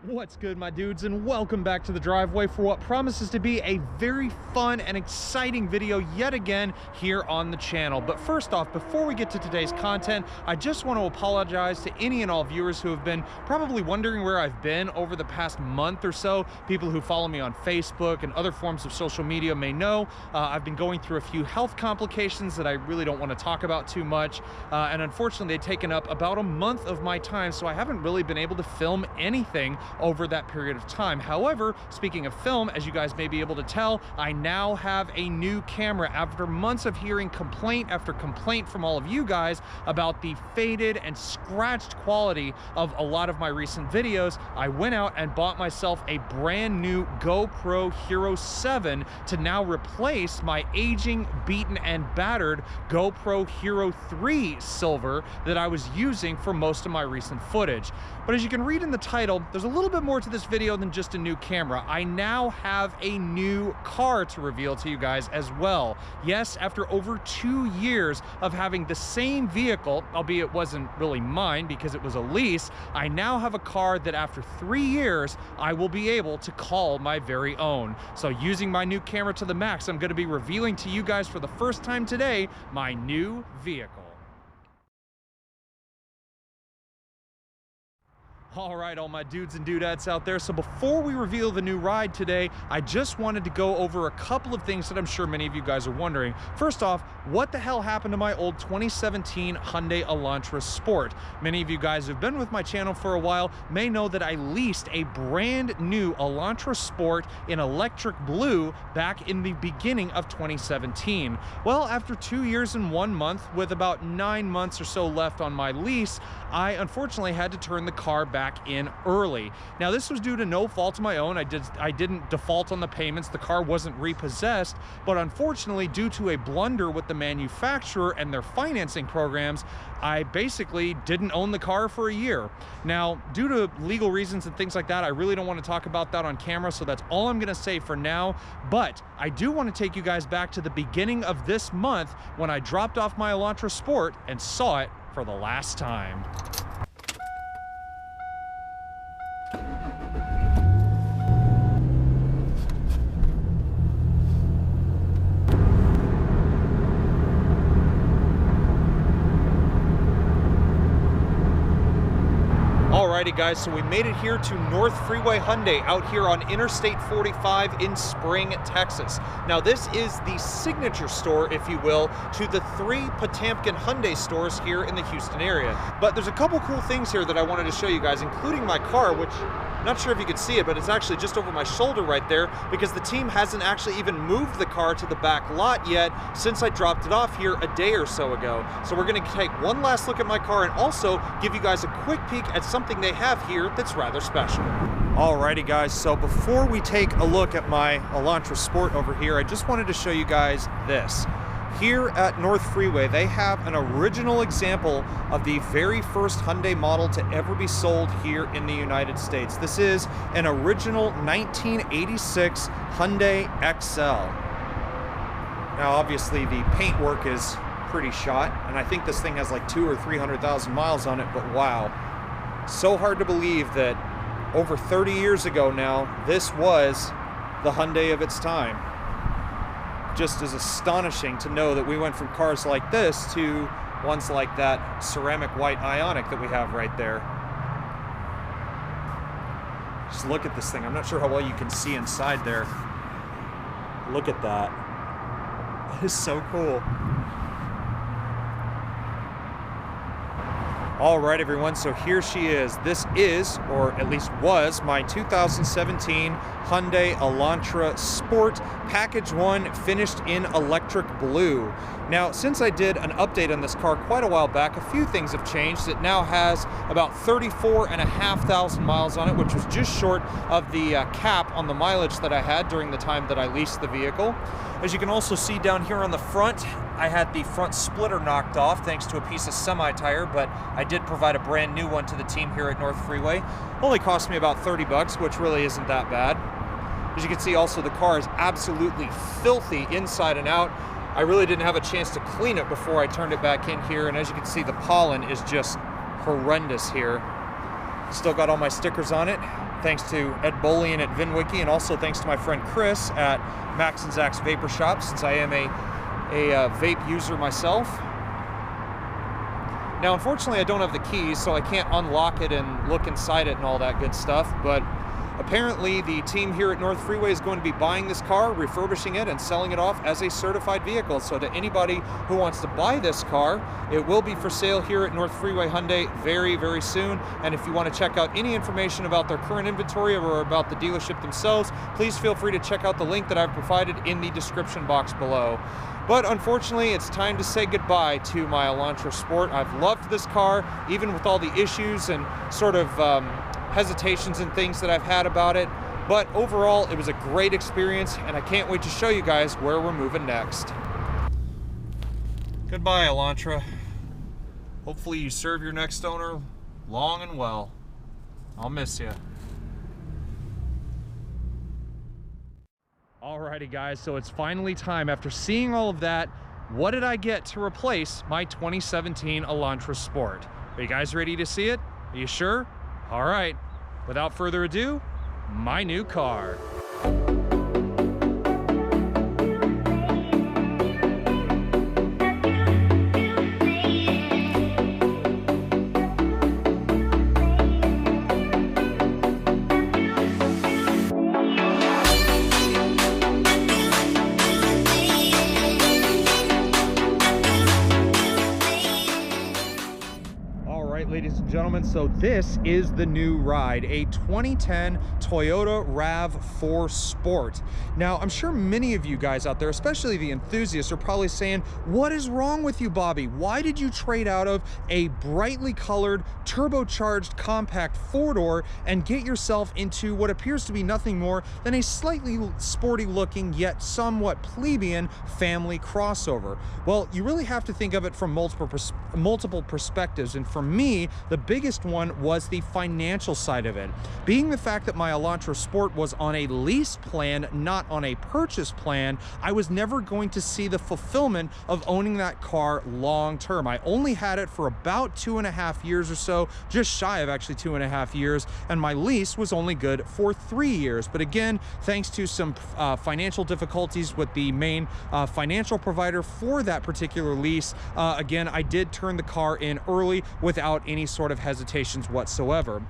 What's good, my dudes, and welcome back to the driveway for what promises to be a very fun and exciting video yet again here on the channel. But first off, before we get to today's content, I just want to apologize to any and all viewers who have been probably wondering where I've been over the past month or so. People who follow me on Facebook and other forms of social media may know I've been going through a few health complications that I really don't want to talk about too much, and unfortunately they've taken up about a month of my time, so I haven't really been able to film anything over that period of time. However, speaking of film, as you guys may be able to tell, I now have a new camera after months of hearing complaint after complaint from all of you guys about the faded and scratched quality of a lot of my recent videos. I went out and bought myself a brand new GoPro Hero 7 to now replace my aging, beaten, and battered GoPro Hero 3 Silver that I was using for most of my recent footage. But as you can read in the title, there's a little bit more to this video than just a new camera. I now have a new car to reveal to you guys as well. Yes, after over 2 years of having the same vehicle, albeit it wasn't really mine because it was a lease, I now have a car that after 3 years, I will be able to call my very own. So using my new camera to the max, I'm gonna be revealing to you guys for the first time today, my new vehicle. All right, all my dudes and dudettes out there. So before we reveal the new ride today, I just wanted to go over a couple of things that I'm sure many of you guys are wondering. First off, what the hell happened to my old 2017 Hyundai Elantra Sport? Many of you guys who've been with my channel for a while may know that I leased a brand new Elantra Sport in electric blue back in the beginning of 2017. Well, after 2 years and 1 month, with about 9 months or so left on my lease, I unfortunately had to turn the car back in early. Now, this was due to no fault of my own. I didn't default on the payments. The car wasn't repossessed, but unfortunately, due to a blunder with the manufacturer and their financing programs, I basically didn't own the car for a year. Now, due to legal reasons and things like that, I really don't want to talk about that on camera, so that's all I'm going to say for now. But I do want to take you guys back to the beginning of this month when I dropped off my Elantra Sport and saw it for the last time. Alrighty guys, so we made it here to North Freeway Hyundai out here on Interstate 45 in Spring, Texas. Now this is the signature store, if you will, to the 3 Potamkin Hyundai stores here in the Houston area. But there's a couple cool things here that I wanted to show you guys, including my car, which I'm not sure if you can see it, but it's actually just over my shoulder right there because the team hasn't actually even moved the car to the back lot yet since I dropped it off here a day or so ago. So we're gonna take one last look at my car and also give you guys a quick peek at something they have here that's rather special. Alrighty guys, so before we take a look at my Elantra Sport over here, I just wanted to show you guys this. Here at North Freeway, they have an original example of the very first Hyundai model to ever be sold here in the United States. This is an original 1986 Hyundai XL. Now obviously the paintwork is pretty shot, and I think this thing has like 200,000 or 300,000 miles on it, but wow. So hard to believe that over 30 years ago now, this was the Hyundai of its time. Just as astonishing to know that we went from cars like this to ones like that ceramic white Ioniq that we have right there. Just look at this thing. I'm not sure how well you can see inside there. Look at that. That is so cool. All right, everyone, so here she is. This is, or at least was, my 2017 Hyundai Elantra Sport, Package 1, finished in electric blue. Now, since I did an update on this car quite a while back, a few things have changed. It now has about 34,500 miles on it, which was just short of the cap on the mileage that I had during the time that I leased the vehicle. As you can also see down here on the front, I had the front splitter knocked off thanks to a piece of semi-tire, but I did provide a brand new one to the team here at North Freeway. Only cost me about 30 bucks, which really isn't that bad. As you can see also, the car is absolutely filthy inside and out. I really didn't have a chance to clean it before I turned it back in here, and as you can see, the pollen is just horrendous here. Still got all my stickers on it. thanks to Ed Bolian at VinWiki, and also thanks to my friend Chris at Max and Zach's Vapor Shop, since I am a vape user myself. Now, unfortunately, I don't have the keys, so I can't unlock it and look inside it and all that good stuff, but apparently the team here at North Freeway is going to be buying this car, refurbishing it, and selling it off as a certified vehicle. So to anybody who wants to buy this car, it will be for sale here at North Freeway Hyundai very, very soon. And if you want to check out any information about their current inventory or about the dealership themselves, please feel free to check out the link that I've provided in the description box below. But unfortunately, it's time to say goodbye to my Elantra Sport. I've loved this car, even with all the issues and sort of hesitations and things that I've had about it. But overall, it was a great experience, and I can't wait to show you guys where we're moving next. Goodbye, Elantra. Hopefully you serve your next owner long and well. I'll miss you. Alrighty guys, so it's finally time. After seeing all of that, what did I get to replace my 2017 Elantra Sport? Are you guys ready to see it? Are you sure? All right, without further ado, my new car. Ladies and gentlemen, so this is the new ride, a 2010 Toyota RAV4 Sport. Now, I'm sure many of you guys out there, especially the enthusiasts, are probably saying, what is wrong with you, Bobby? Why did you trade out of a brightly colored, turbocharged, compact four-door and get yourself into what appears to be nothing more than a slightly sporty looking, yet somewhat plebeian family crossover? Well, you really have to think of it from multiple perspectives, and for me, the biggest one was the financial side of it. Being the fact that my Elantra Sport was on a lease plan, not on a purchase plan, I was never going to see the fulfillment of owning that car long term. I only had it for about 2.5 years or so, just shy of actually 2.5 years, and my lease was only good for 3 years. But again, thanks to some financial difficulties with the main financial provider for that particular lease, again, I did turn the car in early without any sort of hesitations whatsoever.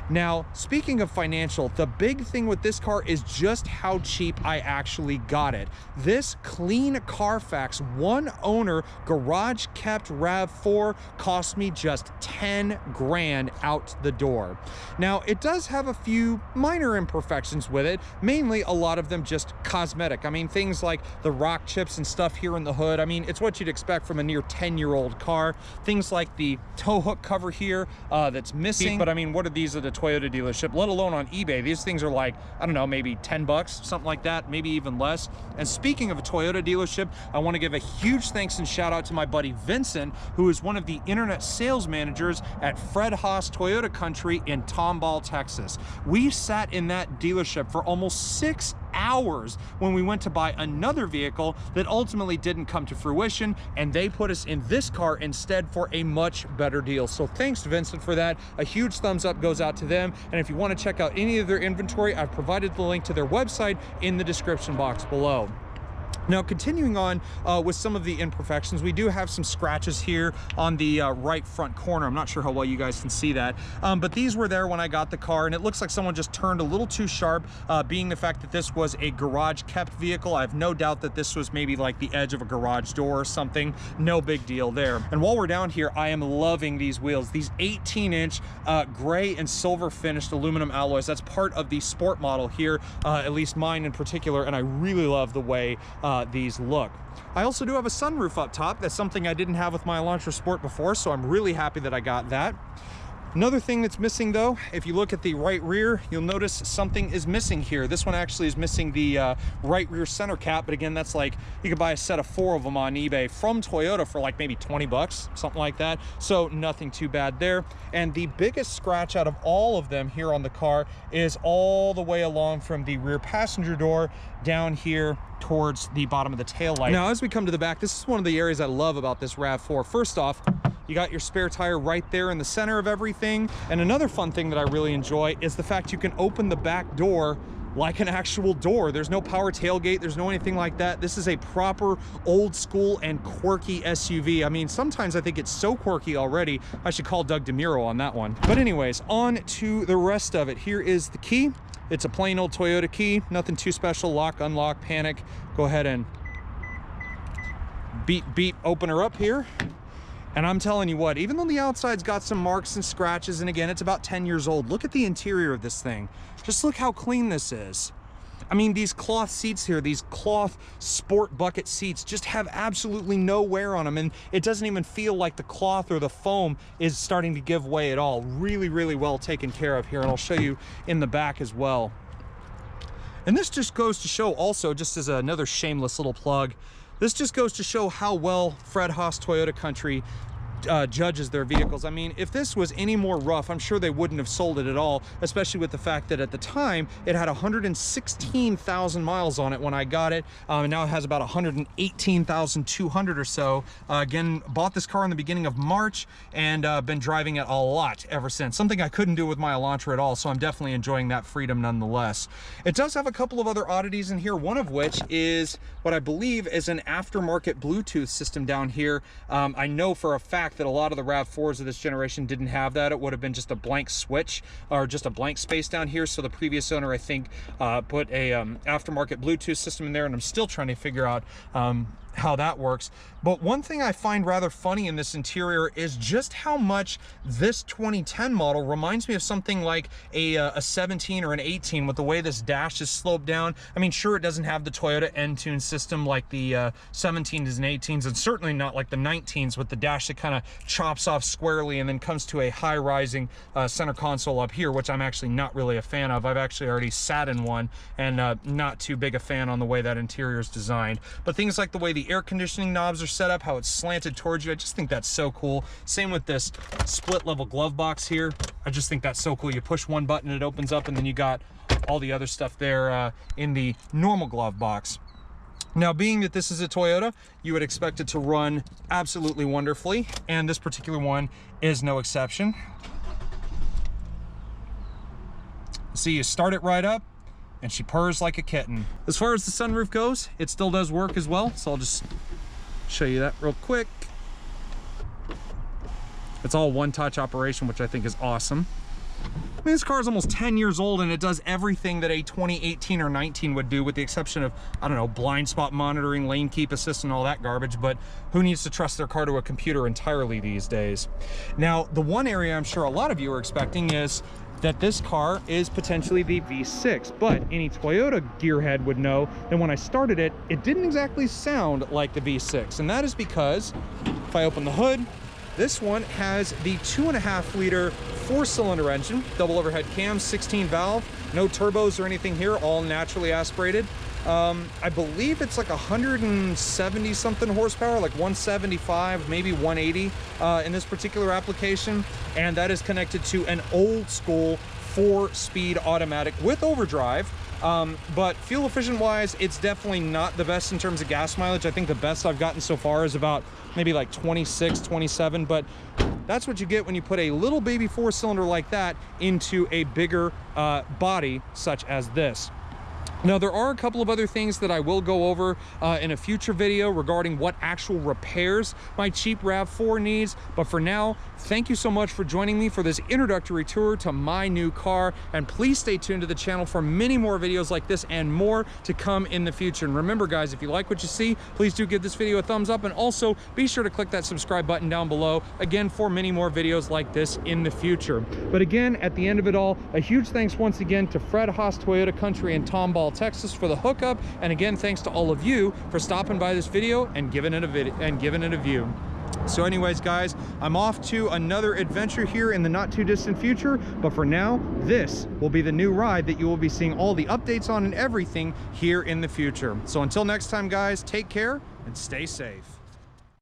Now, speaking of financial, the big thing with this car is just how cheap I actually got it. This clean Carfax, one owner, garage kept RAV4 cost me just 10 grand out the door. Now, it does have a few minor imperfections with it, mainly a lot of them just cosmetic. I mean, things like the rock chips and stuff here in the hood. I mean, it's what you'd expect from a near 10-year-old car. Things like the tow hook cover here that's missing. But I mean, what are these at a Toyota dealership, let alone on eBay? These things are like, I don't know, maybe 10 bucks, something like that, maybe even less. And speaking of a Toyota dealership, I want to give a huge thanks and shout out to my buddy Vincent, who is one of the internet sales managers at Fred Haas Toyota Country in Tomball, Texas. We sat in that dealership for almost 6 hours when we went to buy another vehicle that ultimately didn't come to fruition, and they put us in this car instead for a much better deal. So thanks to Vincent for that. A huge thumbs up goes out to them. And if you want to check out any of their inventory, I've provided the link to their website in the description box below. Now, continuing on with some of the imperfections, we do have some scratches here on the right front corner. I'm not sure how well you guys can see that, but these were there when I got the car, and it looks like someone just turned a little too sharp, being the fact that this was a garage kept vehicle. I have no doubt that this was maybe like the edge of a garage door or something. No big deal there. And while we're down here, I am loving these wheels. These 18-inch gray and silver finished aluminum alloys. That's part of the Sport model here, at least mine in particular, and I really love the way these look. I also do have a sunroof up top. That's something I didn't have with my Elantra Sport before, so I'm really happy that I got that. Another thing that's missing though, if you look at the right rear, you'll notice something is missing here. This one actually is missing the right rear center cap, but again, that's like, you could buy a set of 4 of them on eBay from Toyota for like maybe 20 bucks, something like that. So nothing too bad there. And the biggest scratch out of all of them here on the car is all the way along from the rear passenger door down here towards the bottom of the tail light. Now, as we come to the back, this is one of the areas I love about this RAV4. First off, You got your spare tire right there in the center of everything. And another fun thing that I really enjoy is the fact you can open the back door like an actual door. There's no power tailgate, there's no anything like that. This is a proper old school and quirky SUV. I mean, sometimes I think it's so quirky already, I should call Doug DeMuro on that one. But anyways, on to the rest of it. Here is the key. It's a plain old Toyota key, nothing too special. Lock, unlock, panic. Go ahead and beep, open her up here. And I'm telling you what, even though the outside's got some marks and scratches, and again, it's about 10 years old, look at the interior of this thing. Just look how clean this is. I mean, these cloth seats here, these cloth sport bucket seats just have absolutely no wear on them, and it doesn't even feel like the cloth or the foam is starting to give way at all. Really, really well taken care of here, and I'll show you in the back as well. And this just goes to show also, just as another shameless little plug, this just goes to show how well Fred Haas Toyota Country judges their vehicles. I mean, if this was any more rough, I'm sure they wouldn't have sold it at all, especially with the fact that at the time it had 116,000 miles on it when I got it, and now it has about 118,200 or so. Again, bought this car in the beginning of March and been driving it a lot ever since. Something I couldn't do with my Elantra at all, so I'm definitely enjoying that freedom nonetheless. It does have a couple of other oddities in here, one of which is what I believe is an aftermarket Bluetooth system down here. I know for a fact that a lot of the RAV4s of this generation didn't have that. It would have been just a blank switch or just a blank space down here. So the previous owner, I think, put a aftermarket Bluetooth system in there, and I'm still trying to figure out how that works. But one thing I find rather funny in this interior is just how much this 2010 model reminds me of something like a 17 or an 18, with the way this dash is sloped down. I mean, sure, it doesn't have the Toyota N-Tune system like the 17s and 18s, and certainly not like the 19s with the dash that kind of chops off squarely and then comes to a high rising center console up here, which I'm actually not really a fan of. I've actually already sat in one and not too big a fan on the way that interior is designed. But things like the way the air conditioning knobs are set up, how it's slanted towards you, I just think that's so cool. Same with this split level glove box here. I just think that's so cool. You push one button, it opens up, and then you got all the other stuff there in the normal glove box. Now, being that this is a Toyota, you would expect it to run absolutely wonderfully, and this particular one is no exception. See, you start it right up, and she purrs like a kitten. As far as the sunroof goes, it still does work as well, so I'll just show you that real quick. It's all one-touch operation, which I think is awesome. I mean, this car is almost 10 years old, and it does everything that a 2018 or 19 would do, with the exception of, I don't know, blind spot monitoring, lane keep assist, and all that garbage. But who needs to trust their car to a computer entirely these days? Now, the one area I'm sure a lot of you are expecting is that this car is potentially the V6, but any Toyota gearhead would know that when I started it, it didn't exactly sound like the V6, and that is because if I open the hood, this one has the 2.5 liter 4-cylinder engine, double overhead cam, 16 valve, no turbos or anything here, all naturally aspirated. I believe it's like 170 something horsepower, like 175, maybe 180 in this particular application. And that is connected to an old school 4-speed automatic with overdrive. But fuel efficient wise, it's definitely not the best in terms of gas mileage. I think the best I've gotten so far is about maybe like 26, 27, but that's what you get when you put a little baby 4-cylinder like that into a bigger body such as this. Now, there are a couple of other things that I will go over in a future video regarding what actual repairs my cheap RAV4 needs. But for now, thank you so much for joining me for this introductory tour to my new car. And please stay tuned to the channel for many more videos like this and more to come in the future. And remember, guys, if you like what you see, please do give this video a thumbs up. And also be sure to click that subscribe button down below, again, for many more videos like this in the future. But again, at the end of it all, a huge thanks once again to Fred Haas Toyota Country in Tomball, Texas for the hookup, and again, thanks to all of you for stopping by this video and giving it a view. So anyways, guys, I'm off to another adventure here in the not too distant future, but for now, this will be the new ride that you will be seeing all the updates on and everything here in the future. So until next time, guys, take care and stay safe.